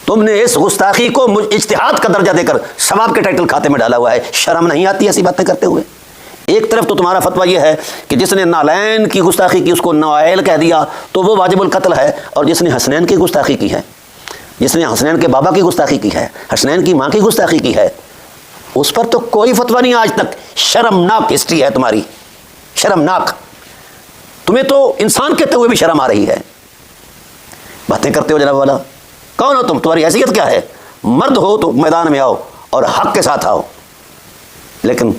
تم نے اس گستاخی کو اجتہاد کا درجہ دے کر ثواب کے ٹائٹل کھاتے میں ڈالا ہوا ہے. شرم نہیں آتی ایسی باتیں کرتے ہوئے؟ ایک طرف تو تمہارا فتویٰ یہ ہے کہ جس نے نالین کی گستاخی کی اس کو نوائل کہہ دیا تو وہ واجب القتل ہے، اور جس نے حسنین کی گستاخی کی ہے، جس نے حسنین کے بابا کی گستاخی کی ہے، حسنین کی ماں کی گستاخی کی ہے، اس پر تو کوئی فتویٰ نہیں آج تک. شرمناک ہسٹری ہے تمہاری، شرمناک. تمہیں تو انسان کہتے ہوئے بھی شرم آ رہی ہے. باتیں کرتے ہو جناب والا. کون ہو تم؟ تمہاری حیثیت کیا ہے؟ مرد ہو تو میدان میں آؤ اور حق کے ساتھ آؤ. لیکن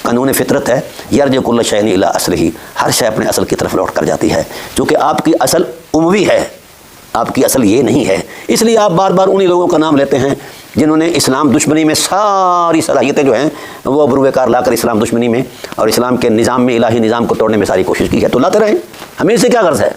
قانون فطرت ہے، یرجع کل شیء الی اصلہ، ہر شے اپنے اصل کی طرف لوٹ کر جاتی ہے. چونکہ آپ کی اصل اموی ہے، آپ کی اصل یہ نہیں ہے. اس لیے آپ بار بار انہی لوگوں کا نام لیتے ہیں جنہوں نے اسلام دشمنی میں ساری صلاحیتیں جو ہیں وہ بروئے کار لا کر اسلام دشمنی میں اور اسلام کے نظام میں، الہی نظام کو توڑنے میں ساری کوشش کی ہے. تو لاتے رہیں، ہمیں اس سے کیا غرض ہے؟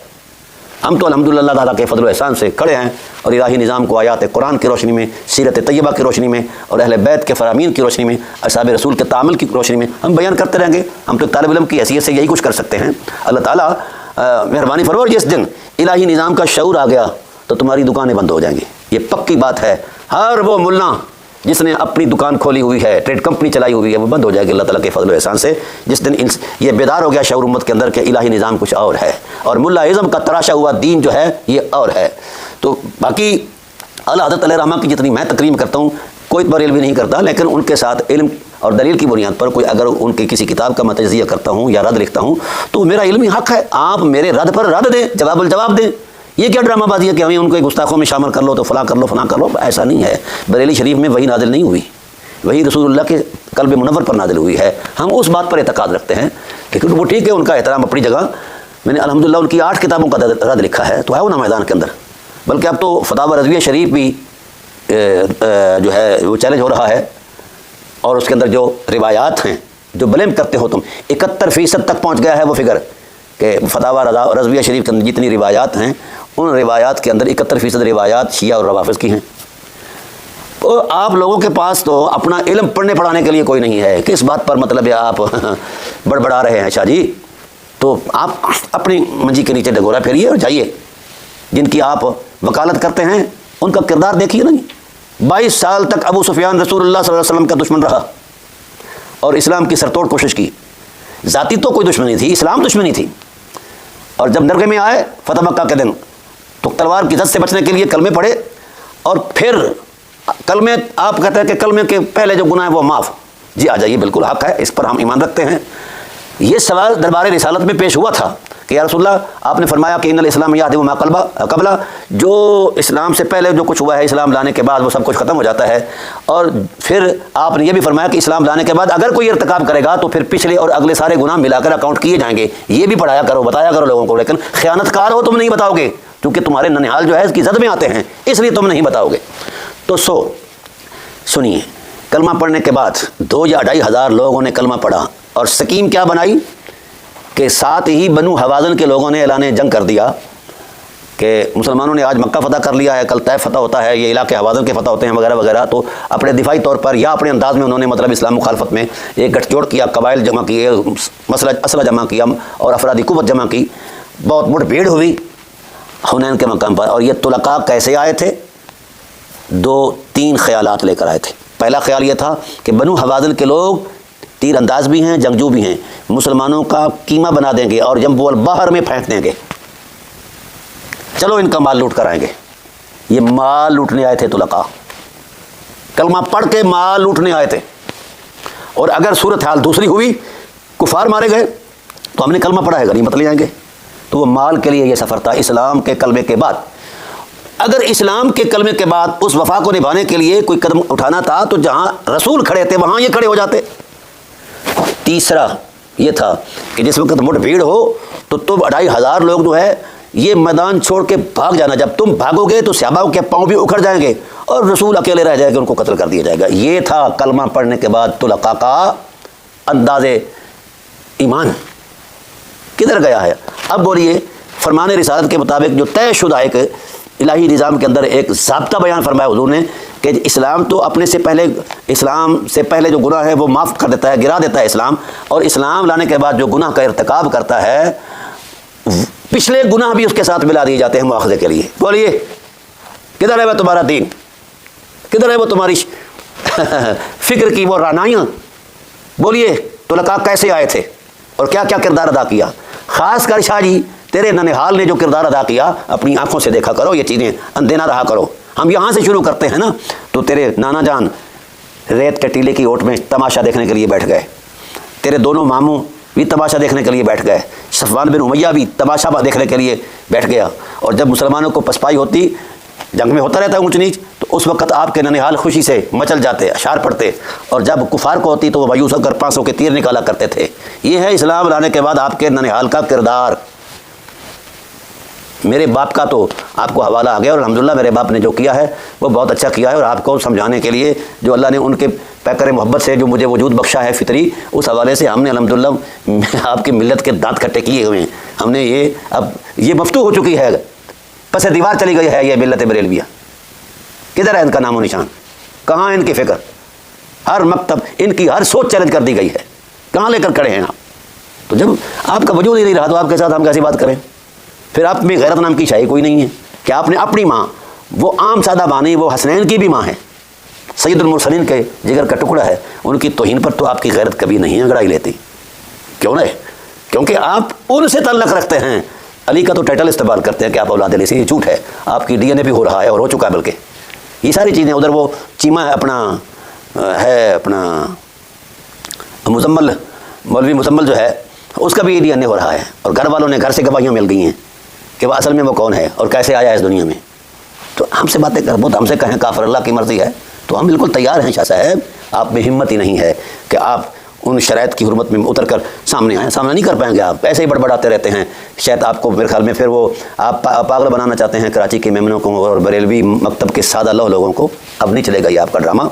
ہم تو الحمدللہ اللہ تعالیٰ کے فضل و احسان سے کھڑے ہیں اور الہی نظام کو آیات قرآن کی روشنی میں، سیرت طیبہ کی روشنی میں اور اہل بیت کے فرامین کی روشنی میں، اصحاب رسول کے تعامل کی روشنی میں ہم بیان کرتے رہیں گے. ہم تو طالب علم کی حیثیت سے یہی کچھ کر سکتے ہیں. اللہ تعالیٰ مہربانی فرمائے. جس دن الہی نظام کا شعور آ گیا تو تمہاری دکانیں بند ہو جائیں گی. یہ پکی بات ہے. ہر وہ ملا جس نے اپنی دکان کھولی ہوئی ہے، ٹریڈ کمپنی چلائی ہوئی ہے، وہ بند ہو جائے گی اللہ تعالیٰ کے فضل و احسان سے. جس دن یہ بیدار ہو گیا شعور امت کے اندر کہ الہی نظام کچھ اور ہے اور ملا اعظم کا تراشا ہوا دین جو ہے یہ اور ہے. تو باقی اعلیٰ حضرت علیہ رحمہ کی جتنی میں تکریم کرتا ہوں کوئی بریل بھی نہیں کرتا، لیکن ان کے ساتھ علم اور دلیل کی بنیاد پر کوئی اگر ان کی کسی کتاب کا میں تجزیہ کرتا ہوں یا رد لکھتا ہوں تو میرا علمی حق ہے. آپ میرے رد پر رد دیں، جواب الجواب دیں. یہ کیا ڈرامہ بازی ہے کہ ہمیں ان کو گستاخوں میں شامل کر لو تو فلاں کر لو فلاں کر لو؟ ایسا نہیں ہے. بریلی شریف میں وہی نازل نہیں ہوئی، وہی رسول اللہ کے قلب منور پر نازل ہوئی ہے. ہم اس بات پر اعتقاد رکھتے ہیں لیکن وہ ٹھیک ہے، ان کا احترام اپنی جگہ. میں نے الحمدللہ ان کی 8 کتابوں کا رد لکھا ہے تو ہے وہ نا میدان کے اندر. بلکہ اب تو فتاوی رضویہ شریف بھی جو ہے وہ چیلنج ہو رہا ہے، اور اس کے اندر جو روایات ہیں جو بلیم کرتے ہو تم، 71% تک پہنچ گیا ہے وہ فگر کہ فتاوی رضویہ شریف کے اندر جتنی روایات ہیں ان روایات کے اندر 71% روایات شیعہ اور روافض کی ہیں. اور آپ لوگوں کے پاس تو اپنا علم پڑھنے پڑھانے کے لیے کوئی نہیں ہے. کس بات پر مطلب ہے آپ بڑبڑا رہے ہیں شاہ جی؟ تو آپ اپنی منجی کے نیچے ڈگورا پھیریے اور جائیے. جن کی آپ وکالت کرتے ہیں ان کا کردار دیکھیے نا. 22 سال تک ابو سفیان رسول اللہ صلی اللہ علیہ وسلم کا دشمن رہا اور اسلام کی سرتوڑ کوشش کی. ذاتی تو کوئی دشمنی تھی، اسلام دشمنی تھی. اور جب نرگے میں آئے فتح مکہ کے دن تو تلوار کی زد سے بچنے کے لیے کلمے پڑھے، اور پھر کلمے آپ کہتے ہیں کہ کلمے کے پہلے جو گناہ ہے وہ معاف. جی آ جائیے، بالکل حق ہے، اس پر ہم ایمان رکھتے ہیں. یہ سوال دربار رسالت میں پیش ہوا تھا کہ یا رسول اللہ آپ نے فرمایا کہ ان الاسلام یہدم ما قبلہ، جو اسلام سے پہلے جو کچھ ہوا ہے اسلام لانے کے بعد وہ سب کچھ ختم ہو جاتا ہے. اور پھر آپ نے یہ بھی فرمایا کہ اسلام لانے کے بعد اگر کوئی ارتکاب کرے گا تو پھر پچھلے اور اگلے سارے گناہ ملا کر اکاؤنٹ کیے جائیں گے. یہ بھی پڑھایا کرو، بتایا کرو لوگوں کو. لیکن خیانت کار ہو تم نہیں بتاؤ گے کیونکہ تمہارے ننھال جو ہے اس کی زد میں آتے ہیں، اس لیے تم نہیں بتاؤ گے. تو سنیے، کلمہ پڑھنے کے بعد 2 یا 2.5 ہزار لوگوں نے کلمہ پڑھا اور سکیم کیا بنائی کہ ساتھ ہی بنو حوازن کے لوگوں نے اعلان جنگ کر دیا کہ مسلمانوں نے آج مکہ فتح کر لیا ہے، کل طیف فتح ہوتا ہے، یہ علاقے حوازن کے فتح ہوتے ہیں وغیرہ وغیرہ. تو اپنے دفاعی طور پر یا اپنے انداز میں انہوں نے مطلب اسلام مخالفت میں ایک گٹھ جوڑ کیا، قبائل جمع کیے، اسلحہ جمع کیا اور افرادی قوت جمع کی. بہت مٹ بھیڑ ہوئی حنین کے مقام پر. اور یہ طلقاء کیسے آئے تھے؟ 2-3 خیالات لے کر آئے تھے. پہلا خیال یہ تھا کہ بنو حوازن کے لوگ تیر انداز بھی ہیں، جنگجو بھی ہیں، مسلمانوں کا قیمہ بنا دیں گے اور جنب البحر میں پھینک دیں گے. چلو ان کا مال لوٹ کر آئیں گے. یہ مال لوٹنے آئے تھے طلقاء، کلمہ پڑھ کے مال لوٹنے آئے تھے. اور اگر صورتحال دوسری ہوئی، کفار مارے گئے تو ہم نے کلمہ پڑھا ہے غنیمت لے جائیں گے. تو وہ مال کے لیے یہ سفر تھا اسلام کے کلمے کے بعد. اگر اسلام کے کلمے کے بعد اس وفا کو نبھانے کے لیے کوئی قدم اٹھانا تھا تو جہاں رسول کھڑے تھے وہاں یہ کھڑے ہو جاتے. تیسرا یہ تھا کہ جس وقت مٹ بھیڑ ہو تو تم 2.5 ہزار لوگ جو ہے یہ میدان چھوڑ کے بھاگ جانا. جب تم بھاگو گے تو صحابہ کے پاؤں بھی اکھڑ جائیں گے اور رسول اکیلے رہ جائے گا، ان کو قتل کر دیا جائے گا. یہ تھا کلمہ پڑھنے کے بعد طلقاء کا انداز ایمان. کدھر گیا ہے؟ اب بولیے، فرمان رسالت کے مطابق جو طے شدہ ایک الہی نظام کے اندر ایک ضابطہ بیان فرمایا حضور نے کہ اسلام تو اپنے سے پہلے، اسلام سے پہلے جو گناہ ہے وہ معاف کر دیتا ہے، گرا دیتا ہے اسلام. اور اسلام لانے کے بعد جو گناہ کا ارتکاب کرتا ہے پچھلے گناہ بھی اس کے ساتھ ملا دیے جاتے ہیں مواخذے کے لیے. بولیے کدھر ہے تمہارا دین؟ کدھر ہے وہ تمہاری فکر کی وہ رعنائیاں؟ بولیے طلقاء کیسے آئے تھے اور کیا کیا کردار ادا کیا؟ خاص کر شاہ جی تیرے ننہال نے جو کردار ادا کیا اپنی آنکھوں سے دیکھا کرو، یہ چیزیں اندھے نہ رہا کرو۔ ہم یہاں سے شروع کرتے ہیں نا، تو تیرے نانا جان ریت کے ٹیلے کی اوٹ میں تماشا دیکھنے کے لیے بیٹھ گئے، تیرے دونوں ماموں بھی تماشا دیکھنے کے لیے بیٹھ گئے، صفوان بن امیہ بھی تماشا دیکھنے کے لیے بیٹھ گیا، اور جب مسلمانوں کو پسپائی ہوتی، جنگ میں ہوتا رہتا ہے اونچ نیچ، تو اس وقت آپ کے ننہال خوشی سے مچل جاتے، اشعار پڑھتے، اور جب کفار کو ہوتی تو وہ مایوس ہو کر 500 کے تیر نکالا کرتے تھے۔ یہ ہے اسلام لانے کے بعد آپ کے ننہال کا کردار۔ میرے باپ کا تو آپ کو حوالہ آ گیا، اور الحمدللہ میرے باپ نے جو کیا ہے وہ بہت اچھا کیا ہے، اور آپ کو سمجھانے کے لیے جو اللہ نے ان کے پیکر محبت سے جو مجھے وجود بخشا ہے فطری، اس حوالے سے ہم نے الحمدللہ آپ کی ملت کے دانت کھٹے کیے ہوئے ہیں۔ ہم نے اب یہ مفتوح ہو چکی ہے، پس دیوار چلی گئی ہے یہ ملت بریلویہ۔ کدھر ہے ان کا نام و نشان؟ کہاں ہے ان کی فکر؟ ہر مکتب ان کی ہر سوچ چیلنج کر دی گئی ہے، کہاں لے کر کھڑے ہیں آپ؟ تو جب آپ کا وجود ہی نہیں رہا تو آپ کے ساتھ ہم کیسی بات کریں؟ پھر آپ میں غیرت نام کی شاہی کوئی نہیں ہے کہ آپ نے اپنی ماں، وہ عام سادہ ماں نہیں، وہ حسنین کی بھی ماں ہے، سید المرسلین کے جگر کا ٹکڑا ہے، ان کی توہین پر تو آپ کی غیرت کبھی نہیں انگڑائی لیتی۔ کیوں نہیں؟ کیونکہ آپ ان سے تعلق رکھتے ہیں۔ علی کا تو ٹائٹل استعمال کرتے ہیں کہ آپ اولاد علی سے، یہ جھوٹ ہے، آپ کی ڈی این اے بھی ہو رہا ہے اور ہو چکا ہے، بلکہ یہ ساری چیزیں ادھر وہ چیمہ ہے اپنا مزمل، مولوی مزمل جو ہے اس کا بھی ڈی این اے ہو رہا ہے، اور گھر والوں نے گھر سے گواہیاں مل گئی ہیں کہ وہ اصل میں وہ کون ہے اور کیسے آیا ہے اس دنیا میں۔ تو ہم سے باتیں کر، بہت ہم سے کہیں کافر اللہ کی مرضی ہے، تو ہم بالکل تیار ہیں شاہ صاحب، آپ میں ہمت ہی نہیں ہے کہ آپ ان شرائط کی حرمت میں اتر کر سامنے آئیں، سامنا نہیں کر پائیں گے، آپ ایسے ہی بڑبڑاتے رہتے ہیں، شاید آپ کو میرے خیال میں پھر وہ آپ پاگل بنانا چاہتے ہیں کراچی کے میمنوں کو اور بریلوی مکتب کے سادہ لوگوں کو۔ اب نہیں چلے گا یہ آپ کا ڈرامہ۔